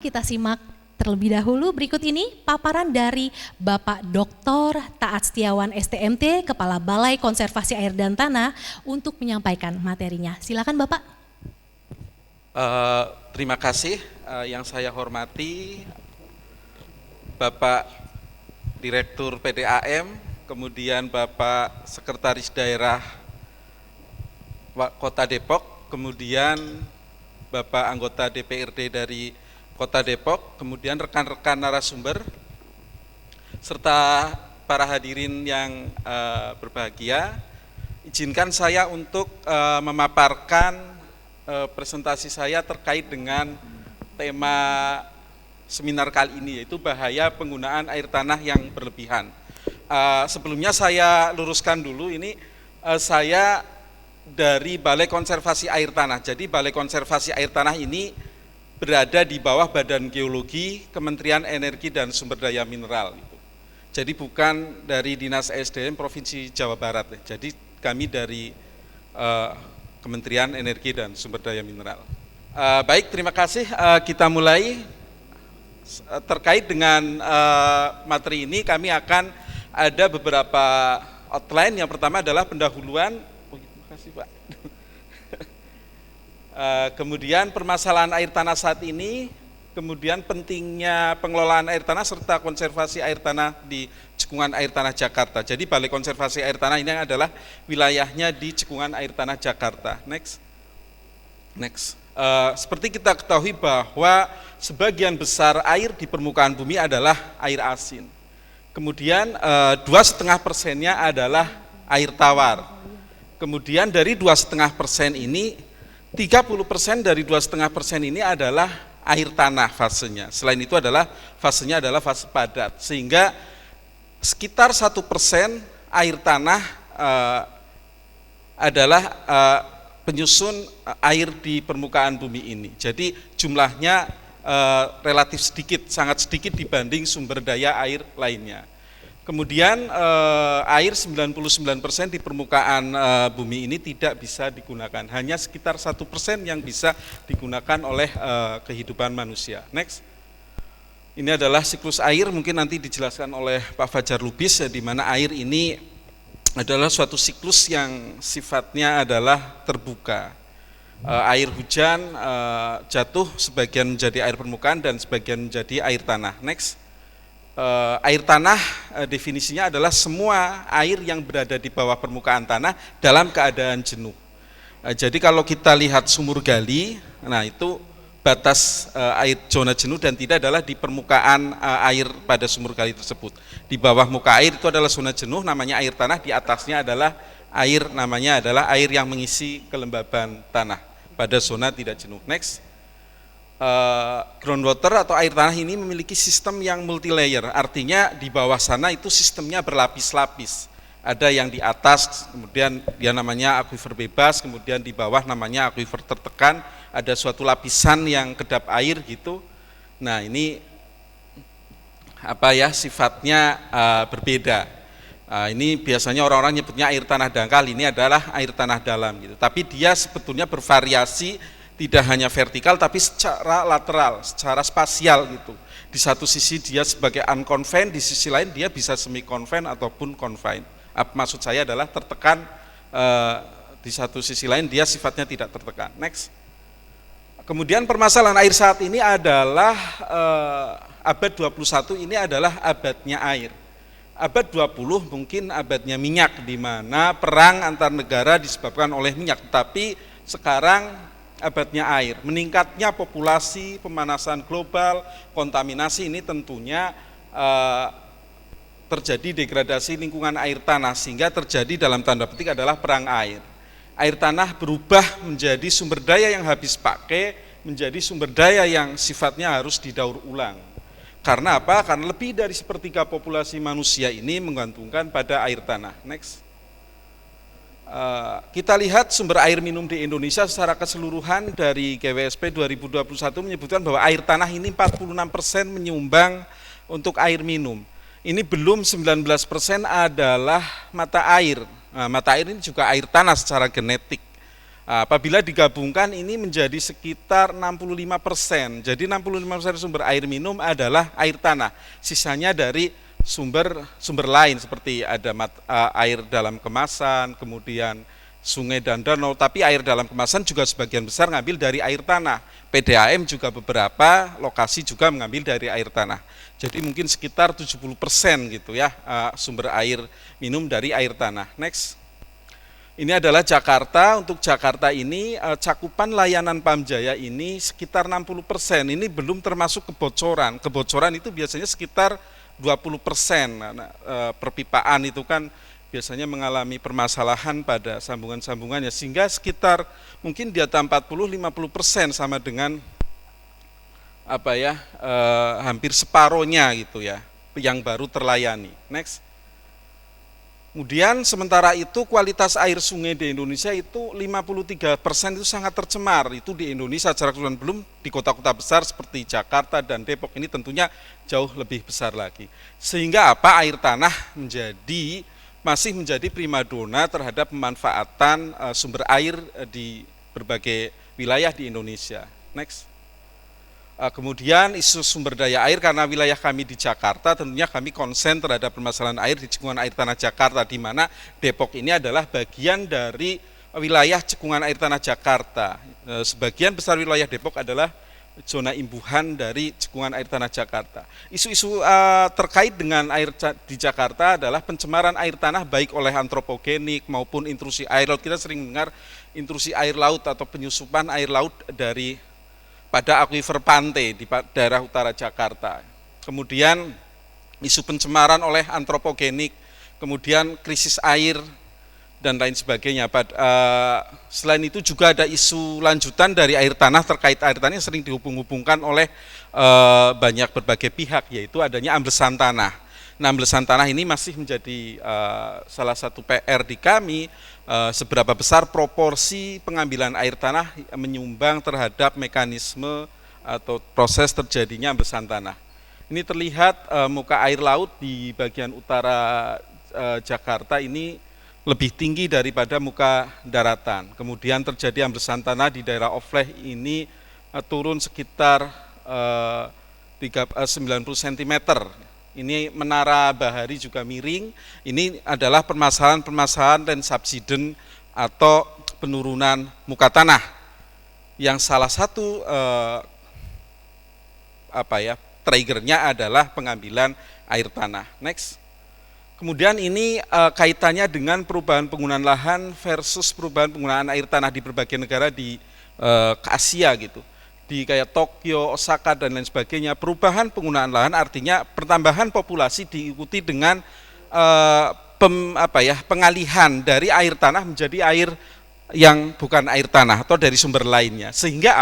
kita simak terlebih dahulu berikut ini paparan dari Bapak Dr. Taat Setiawan STMT, Kepala Balai Konservasi Air dan Tanah untuk menyampaikan materinya. Silakan Bapak. Terima kasih yang saya hormati Bapak Direktur PDAM, kemudian Bapak Sekretaris Daerah Kota Depok, kemudian Bapak anggota DPRD dari Kota Depok, kemudian rekan-rekan narasumber, serta para hadirin yang berbahagia. Izinkan saya untuk memaparkan presentasi saya terkait dengan tema seminar kali ini, yaitu bahaya penggunaan air tanah yang berlebihan. Sebelumnya saya luruskan dulu, ini saya dari Balai Konservasi Air Tanah. Jadi Balai Konservasi Air Tanah ini berada di bawah Badan Geologi Kementerian Energi dan Sumber Daya Mineral. Jadi bukan dari Dinas ESDM Provinsi Jawa Barat. Jadi kami dari Kementerian Energi dan Sumber Daya Mineral. Baik, terima kasih. Kita mulai. Terkait dengan materi ini kami akan ada beberapa outline. Yang pertama adalah pendahuluan. Terima kasih Pak. Kemudian permasalahan air tanah saat ini, kemudian pentingnya pengelolaan air tanah serta konservasi air tanah di Cekungan Air Tanah Jakarta. Jadi Balai Konservasi Air Tanah ini adalah wilayahnya di Cekungan Air Tanah Jakarta. Next. Seperti kita ketahui bahwa sebagian besar air di permukaan bumi adalah air asin. Kemudian 2,5%-nya adalah air tawar. Kemudian dari 2,5% ini 30% dari 2,5% ini adalah air tanah fasenya. Selain itu fasenya adalah fase padat, sehingga sekitar 1% air tanah adalah penyusun air di permukaan bumi ini. Jadi jumlahnya relatif sedikit, sangat sedikit dibanding sumber daya air lainnya. Kemudian air 99% di permukaan bumi ini tidak bisa digunakan, hanya sekitar 1% yang bisa digunakan oleh kehidupan manusia. Next. Ini adalah siklus air, mungkin nanti dijelaskan oleh Pak Fajar Lubis, di mana air ini adalah suatu siklus yang sifatnya adalah terbuka. Air hujan jatuh, sebagian menjadi air permukaan dan sebagian menjadi air tanah. Next. Air tanah definisinya adalah semua air yang berada di bawah permukaan tanah dalam keadaan jenuh. Jadi kalau kita lihat sumur gali, nah itu batas air zona jenuh dan tidak adalah di permukaan air pada sumur gali tersebut. Di bawah muka air itu adalah zona jenuh, namanya air tanah. Di atasnya adalah air, namanya adalah air yang mengisi kelembaban tanah pada zona tidak jenuh. Next. Groundwater atau air tanah ini memiliki sistem yang multi-layer, artinya di bawah sana itu sistemnya berlapis-lapis. Ada yang di atas, kemudian dia namanya akuifer bebas, kemudian di bawah namanya akuifer tertekan, ada suatu lapisan yang kedap air gitu. Nah ini sifatnya berbeda. Ini biasanya orang-orang nyebutnya air tanah dangkal, ini adalah air tanah dalam gitu. Tapi dia sebetulnya bervariasi, tidak hanya vertikal tapi secara lateral, secara spasial gitu. Di satu sisi dia sebagai unconfined, di sisi lain dia bisa semi confined ataupun confined. Maksud saya adalah tertekan, di satu sisi lain dia sifatnya tidak tertekan. Next. Kemudian permasalahan air saat ini adalah abad 21 ini adalah abadnya air. Abad 20 mungkin abadnya minyak, di mana perang antar negara disebabkan oleh minyak, tapi sekarang abadnya air. Meningkatnya populasi, pemanasan global, kontaminasi ini tentunya terjadi degradasi lingkungan air tanah, sehingga terjadi dalam tanda petik adalah perang air. Air tanah berubah menjadi sumber daya yang habis pakai, menjadi sumber daya yang sifatnya harus didaur ulang. Karena apa? Karena lebih dari sepertiga populasi manusia ini menggantungkan pada air tanah. Next. Kita lihat sumber air minum di Indonesia secara keseluruhan dari GWSP 2021 menyebutkan bahwa air tanah ini 46% menyumbang untuk air minum. Ini belum 19% adalah mata air. Nah, mata air ini juga air tanah secara genetik. Apabila digabungkan ini menjadi sekitar 65%. Jadi 65% sumber air minum adalah air tanah. Sisanya dari sumber lain seperti ada air dalam kemasan, kemudian sungai dan danau, tapi air dalam kemasan juga sebagian besar ngambil dari air tanah. PDAM juga beberapa lokasi juga mengambil dari air tanah. Jadi mungkin sekitar 70% gitu ya sumber air minum dari air tanah. Next. Ini adalah Jakarta. Untuk Jakarta ini cakupan layanan Pamjaya ini sekitar 60%. Ini belum termasuk kebocoran. Kebocoran itu biasanya sekitar 20%. Perpipaan itu kan biasanya mengalami permasalahan pada sambungan-sambungannya, sehingga sekitar mungkin di atas 40-50% sama dengan hampir separohnya gitu ya yang baru terlayani. Next. Kemudian sementara itu kualitas air sungai di Indonesia itu 53% itu sangat tercemar. Itu di Indonesia secara keseluruhan, belum di kota-kota besar seperti Jakarta dan Depok ini tentunya jauh lebih besar lagi. Sehingga air tanah masih menjadi primadona terhadap pemanfaatan sumber air di berbagai wilayah di Indonesia. Next. Kemudian isu sumber daya air, karena wilayah kami di Jakarta tentunya kami konsen terhadap permasalahan air di cekungan air tanah Jakarta, di mana Depok ini adalah bagian dari wilayah cekungan air tanah Jakarta. Sebagian besar wilayah Depok adalah zona imbuhan dari cekungan air tanah Jakarta. Isu-isu terkait dengan air di Jakarta adalah pencemaran air tanah baik oleh antropogenik maupun intrusi air laut. Kita sering mendengar intrusi air laut atau penyusupan air laut pada akuifer pantai di daerah utara Jakarta. Kemudian isu pencemaran oleh antropogenik, kemudian krisis air dan lain sebagainya. Selain itu juga ada isu lanjutan dari air tanah terkait air tanah yang sering dihubung-hubungkan oleh berbagai pihak, yaitu adanya amblesan tanah. Nah, amblesan tanah ini masih menjadi salah satu PR di kami, seberapa besar proporsi pengambilan air tanah menyumbang terhadap mekanisme atau proses terjadinya amblesan tanah. Ini terlihat muka air laut di bagian utara Jakarta ini lebih tinggi daripada muka daratan. Kemudian terjadi amblesan tanah di daerah Ofleh ini turun sekitar 90 cm. Ini Menara Bahari juga miring. Ini adalah permasalahan land subsidence atau penurunan muka tanah, yang salah satu triggernya adalah pengambilan air tanah. Next. Kemudian ini kaitannya dengan perubahan penggunaan lahan versus perubahan penggunaan air tanah di berbagai negara di Asia gitu. Di kayak Tokyo, Osaka dan lain sebagainya, perubahan penggunaan lahan artinya pertambahan populasi diikuti dengan pengalihan dari air tanah menjadi air yang bukan air tanah atau dari sumber lainnya. Sehingga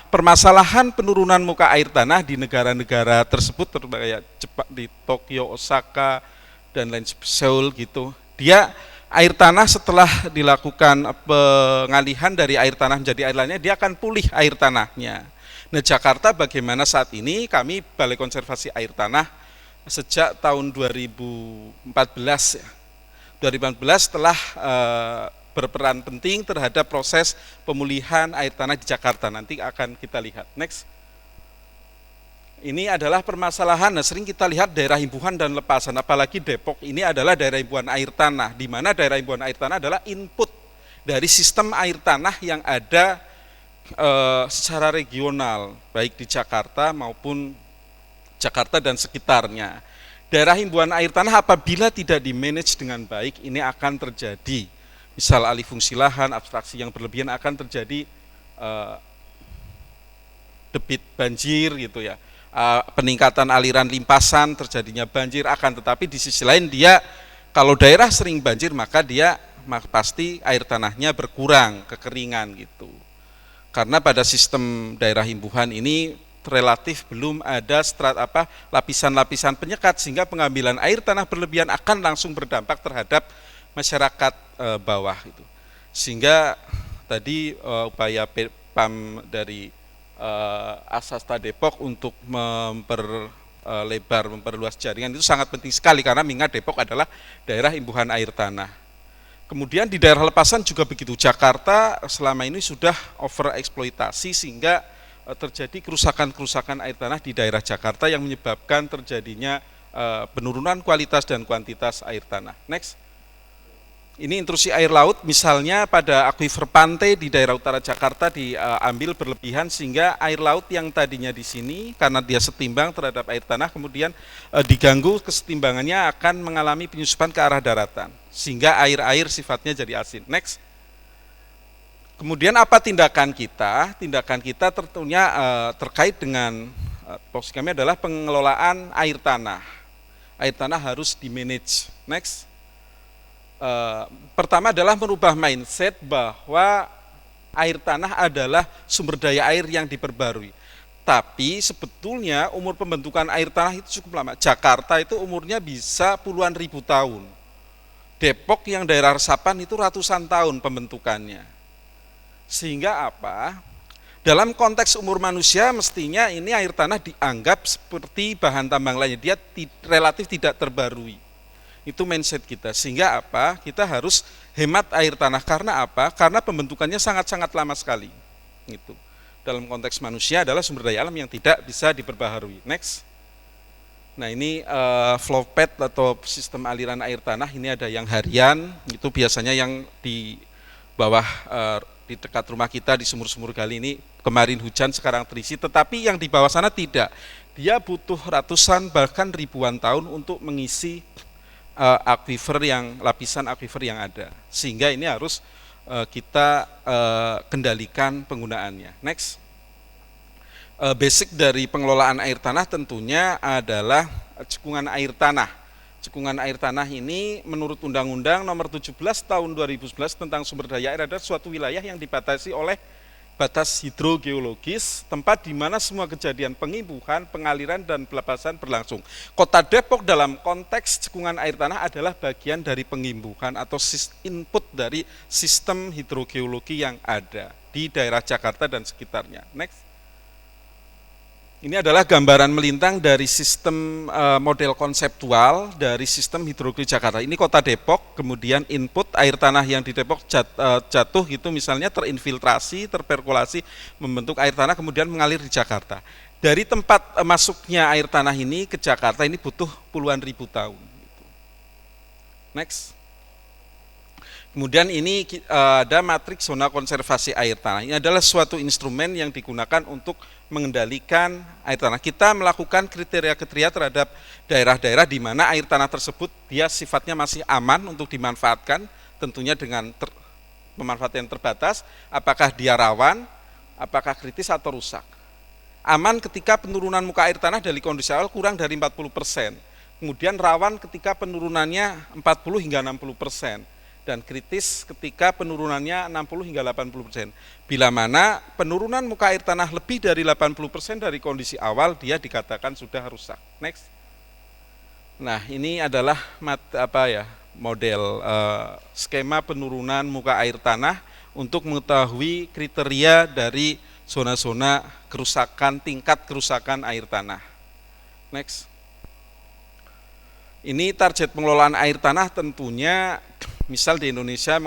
permasalahan penurunan muka air tanah di negara-negara tersebut, kayak di Tokyo, Osaka dan lain Seoul gitu, dia air tanah setelah dilakukan pengalihan dari air tanah menjadi air lainnya, dia akan pulih air tanahnya. Nah, Jakarta bagaimana saat ini? Kami Balai Konservasi Air Tanah sejak tahun 2014 telah berperan penting terhadap proses pemulihan air tanah di Jakarta. Nanti akan kita lihat. Next. Ini adalah permasalahan, sering kita lihat daerah imbuhan dan lepasan, apalagi Depok ini adalah daerah imbuhan air tanah, di mana daerah imbuhan air tanah adalah input dari sistem air tanah yang ada secara regional, baik di Jakarta maupun Jakarta dan sekitarnya. Daerah imbuhan air tanah apabila tidak di-manage dengan baik, ini akan terjadi, misal alih fungsi lahan, abstraksi yang berlebihan, akan terjadi debit banjir gitu ya. Peningkatan aliran limpasan, terjadinya banjir, akan tetapi di sisi lain dia kalau daerah sering banjir maka dia pasti air tanahnya berkurang, kekeringan gitu. Karena pada sistem daerah imbuhan ini relatif belum ada lapisan-lapisan penyekat, sehingga pengambilan air tanah berlebihan akan langsung berdampak terhadap masyarakat bawah itu. Sehingga tadi upaya PAM dari Asasta Depok untuk memperluas jaringan itu sangat penting sekali, karena mengingat Depok adalah daerah imbuhan air tanah. Kemudian di daerah lepasan juga begitu. Jakarta selama ini sudah overeksploitasi sehingga terjadi kerusakan-kerusakan air tanah di daerah Jakarta yang menyebabkan terjadinya penurunan kualitas dan kuantitas air tanah. Next. Ini intrusi air laut, misalnya pada akuifer pantai di daerah utara Jakarta diambil berlebihan sehingga air laut yang tadinya di sini karena dia setimbang terhadap air tanah kemudian diganggu kesetimbangannya akan mengalami penyusupan ke arah daratan sehingga air-air sifatnya jadi asin. Next. Kemudian apa tindakan kita? Tindakan kita tentunya terkait dengan fokus kami adalah pengelolaan air tanah. Air tanah harus di-manage. Next. Pertama adalah merubah mindset bahwa air tanah adalah sumber daya air yang diperbarui. Tapi sebetulnya umur pembentukan air tanah itu cukup lama. Jakarta itu umurnya bisa puluhan ribu tahun. Depok yang daerah resapan itu ratusan tahun pembentukannya. Sehingga apa? Dalam konteks umur manusia mestinya ini air tanah dianggap seperti bahan tambang lainnya. Dia relatif tidak terbarui. Itu mindset kita, sehingga apa? Kita harus hemat air tanah, karena apa? Karena pembentukannya sangat-sangat lama sekali. Gitu. Dalam konteks manusia adalah sumber daya alam yang tidak bisa diperbaharui. Next. Nah ini flow path atau sistem aliran air tanah, ini ada yang harian, itu biasanya yang di bawah di dekat rumah kita di sumur-sumur gali ini kemarin hujan sekarang terisi, tetapi yang di bawah sana tidak. Dia butuh ratusan bahkan ribuan tahun untuk mengisi akuifer yang lapisan akuifer yang ada, sehingga ini harus kita kendalikan penggunaannya. Next, basic dari pengelolaan air tanah tentunya adalah cekungan air tanah. Cekungan air tanah ini menurut Undang-Undang Nomor 17 Tahun 2011 tentang sumber daya air adalah suatu wilayah yang dibatasi oleh batas hidrogeologis, tempat di mana semua kejadian pengimbuhan, pengaliran, dan pelepasan berlangsung. Kota Depok dalam konteks cekungan air tanah adalah bagian dari pengimbuhan atau input dari sistem hidrogeologi yang ada di daerah Jakarta dan sekitarnya. Next. Ini adalah gambaran melintang dari sistem model konseptual dari sistem hidrogeologi Jakarta. Ini kota Depok, kemudian input air tanah yang di Depok jatuh gitu misalnya terinfiltrasi, terperkolasi, membentuk air tanah kemudian mengalir di Jakarta. Dari tempat masuknya air tanah ini ke Jakarta ini butuh puluhan ribu tahun. Next. Kemudian ini ada matriks zona konservasi air tanah. Ini adalah suatu instrumen yang digunakan untuk mengendalikan air tanah. Kita melakukan kriteria-kriteria terhadap daerah-daerah di mana air tanah tersebut dia sifatnya masih aman untuk dimanfaatkan, tentunya dengan pemanfaatan yang terbatas, apakah dia rawan, apakah kritis atau rusak. Aman ketika penurunan muka air tanah dari kondisi awal kurang dari 40%. Kemudian rawan ketika penurunannya 40 hingga 60%. Dan kritis ketika penurunannya 60 hingga 80%. Bila mana penurunan muka air tanah lebih dari 80% dari kondisi awal, dia dikatakan sudah rusak. Next. Nah, ini adalah model skema penurunan muka air tanah untuk mengetahui kriteria dari zona-zona kerusakan, tingkat kerusakan air tanah. Next. Ini target pengelolaan air tanah tentunya. Misal di Indonesia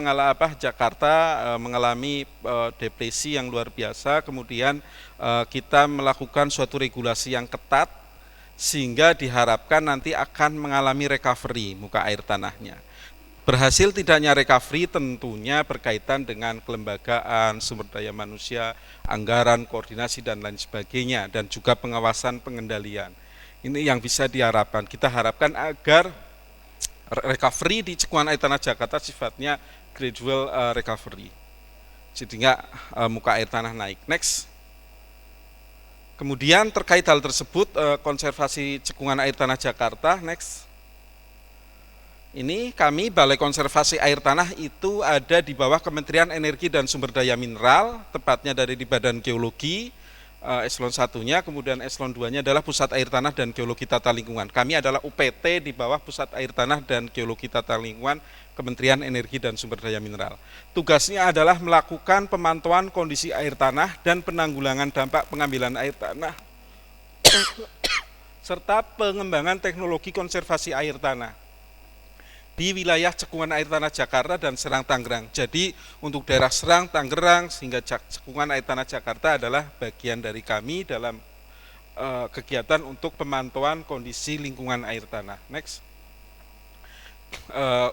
Jakarta mengalami depresi yang luar biasa, kemudian kita melakukan suatu regulasi yang ketat sehingga diharapkan nanti akan mengalami recovery muka air tanahnya. Berhasil tidaknya recovery tentunya berkaitan dengan kelembagaan, sumber daya manusia, anggaran, koordinasi dan lain sebagainya, dan juga pengawasan pengendalian. Ini yang bisa diharapkan. Kita harapkan agar recovery di cekungan air tanah Jakarta sifatnya gradual recovery, sehingga muka air tanah naik. Next. Kemudian terkait hal tersebut konservasi cekungan air tanah Jakarta. Next. Ini kami Balai Konservasi Air Tanah itu ada di bawah Kementerian Energi dan Sumber Daya Mineral, tepatnya dari di Badan Geologi. Eselon 1-nya, kemudian eselon 2-nya adalah Pusat Air Tanah dan Geologi Tata Lingkungan. Kami adalah UPT di bawah Pusat Air Tanah dan Geologi Tata Lingkungan Kementerian Energi dan Sumber Daya Mineral. Tugasnya adalah melakukan pemantauan kondisi air tanah dan penanggulangan dampak pengambilan air tanah serta pengembangan teknologi konservasi air tanah. di wilayah cekungan air tanah Jakarta dan Serang Tangerang. Jadi untuk daerah Serang, Tangerang, sehingga cekungan air tanah Jakarta adalah bagian dari kami dalam kegiatan untuk pemantauan kondisi lingkungan air tanah. Next.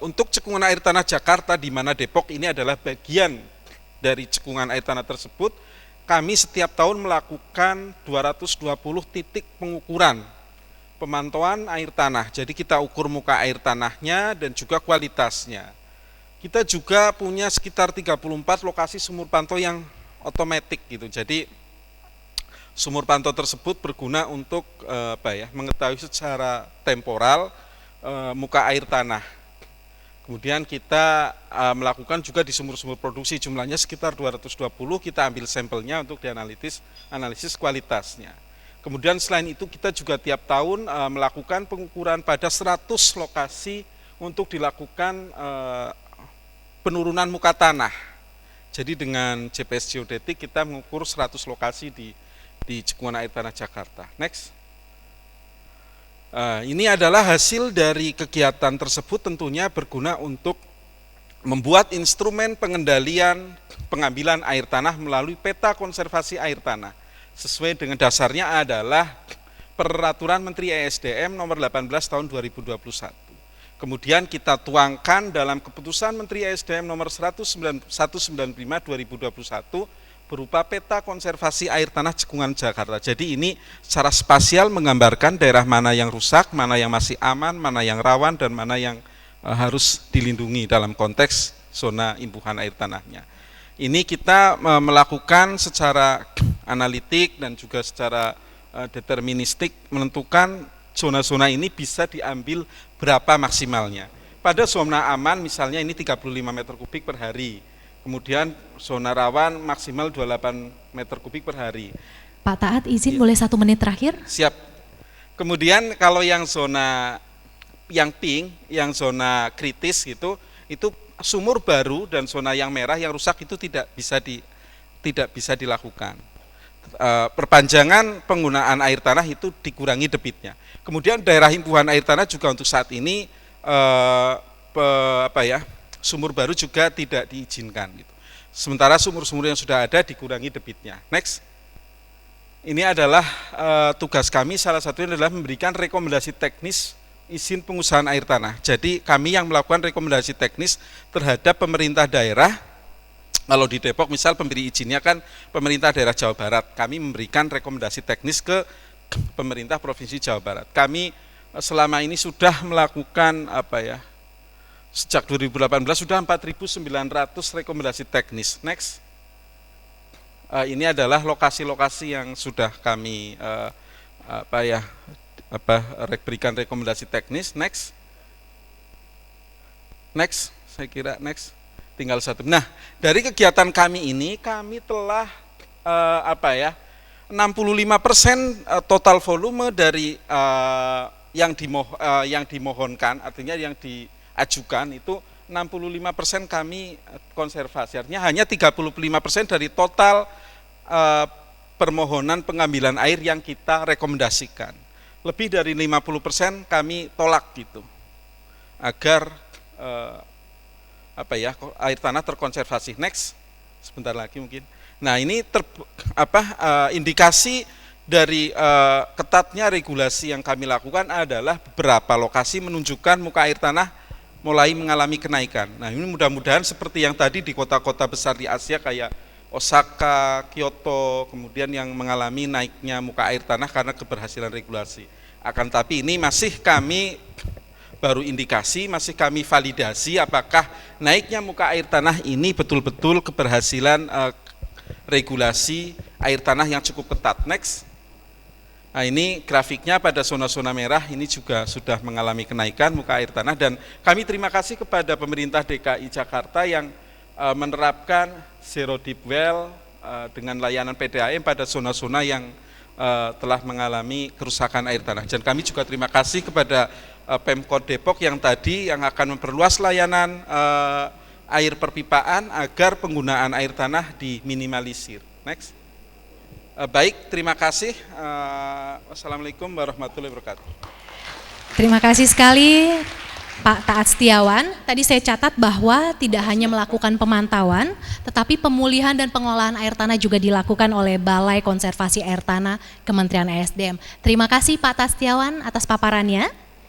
Untuk cekungan air tanah Jakarta, di mana Depok ini adalah bagian dari cekungan air tanah tersebut, kami setiap tahun melakukan 220 titik pengukuran pemantauan air tanah. Jadi kita ukur muka air tanahnya dan juga kualitasnya. Kita juga punya sekitar 34 lokasi sumur pantau yang otomatis gitu. Jadi sumur pantau tersebut berguna untuk mengetahui secara temporal muka air tanah. Kemudian kita melakukan juga di sumur-sumur produksi, jumlahnya sekitar 220, kita ambil sampelnya untuk analisis kualitasnya. Kemudian selain itu kita juga tiap tahun melakukan pengukuran pada 100 lokasi untuk dilakukan penurunan muka tanah. Jadi dengan GPS geodetik kita mengukur 100 lokasi di cekungan air tanah Jakarta. Next. Ini adalah hasil dari kegiatan tersebut, tentunya berguna untuk membuat instrumen pengendalian pengambilan air tanah melalui peta konservasi air tanah. Sesuai dengan dasarnya adalah Peraturan Menteri ESDM nomor 18 tahun 2021. Kemudian kita tuangkan dalam Keputusan Menteri ESDM nomor 195 2021 berupa peta konservasi air tanah cekungan Jakarta. Jadi ini secara spasial menggambarkan daerah mana yang rusak, mana yang masih aman, mana yang rawan, dan mana yang harus dilindungi dalam konteks zona imbuhan air tanahnya. Ini kita melakukan secara analitik dan juga secara deterministik menentukan zona-zona ini bisa diambil berapa maksimalnya. Pada zona aman misalnya ini 35 meter kubik per hari. Kemudian zona rawan maksimal 28 meter kubik per hari. Pak Taat, izin boleh 1 menit terakhir? Siap. Kemudian kalau yang zona yang pink, yang zona kritis itu sumur baru, dan zona yang merah yang rusak itu tidak bisa dilakukan. Perpanjangan penggunaan air tanah itu dikurangi debitnya. Kemudian daerah imbuhan air tanah juga untuk saat ini sumur baru juga tidak diizinkan gitu. Sementara sumur-sumur yang sudah ada dikurangi debitnya. Next. Ini adalah tugas kami, salah satunya adalah memberikan rekomendasi teknis izin pengusahaan air tanah. Jadi kami yang melakukan rekomendasi teknis terhadap pemerintah daerah. Kalau di Depok misal pemberi izinnya kan pemerintah daerah Jawa Barat. Kami memberikan rekomendasi teknis ke pemerintah Provinsi Jawa Barat. Kami selama ini sudah melakukan sejak 2018 sudah 4.900 rekomendasi teknis. Next. Ini adalah lokasi-lokasi yang sudah kami berikan rekomendasi teknis. Next. Next, saya kira next. Tinggal 1. Nah, dari kegiatan kami ini kami telah 65% total volume dari yang dimohonkan, artinya yang diajukan itu 65% kami konservasi. Artinya hanya 35% dari total permohonan pengambilan air yang kita rekomendasikan. Lebih dari 50% kami tolak gitu. Agar air tanah terkonservasi. Next. Sebentar lagi mungkin. Nah, ini indikasi dari ketatnya regulasi yang kami lakukan adalah beberapa lokasi menunjukkan muka air tanah mulai mengalami kenaikan. Nah, ini mudah-mudahan seperti yang tadi di kota-kota besar di Asia kayak Osaka, Kyoto, kemudian yang mengalami naiknya muka air tanah karena keberhasilan regulasi. Akan tapi ini masih kami baru indikasi, masih kami validasi apakah naiknya muka air tanah ini betul-betul keberhasilan regulasi air tanah yang cukup ketat. Next. Nah, ini grafiknya pada zona-zona merah ini juga sudah mengalami kenaikan muka air tanah, dan kami terima kasih kepada pemerintah DKI Jakarta yang menerapkan zero deep well dengan layanan PDAM pada zona-zona yang telah mengalami kerusakan air tanah. Dan kami juga terima kasih kepada Pemkot Depok yang tadi yang akan memperluas layanan air perpipaan agar penggunaan air tanah diminimalisir. Next. Baik, terima kasih. Wassalamualaikum warahmatullahi wabarakatuh. Terima kasih sekali Pak Taat Setiawan, tadi saya catat bahwa tidak hanya melakukan pemantauan, tetapi pemulihan dan pengelolaan air tanah juga dilakukan oleh Balai Konservasi Air Tanah Kementerian ESDM. Terima kasih Pak Taat Setiawan atas paparannya.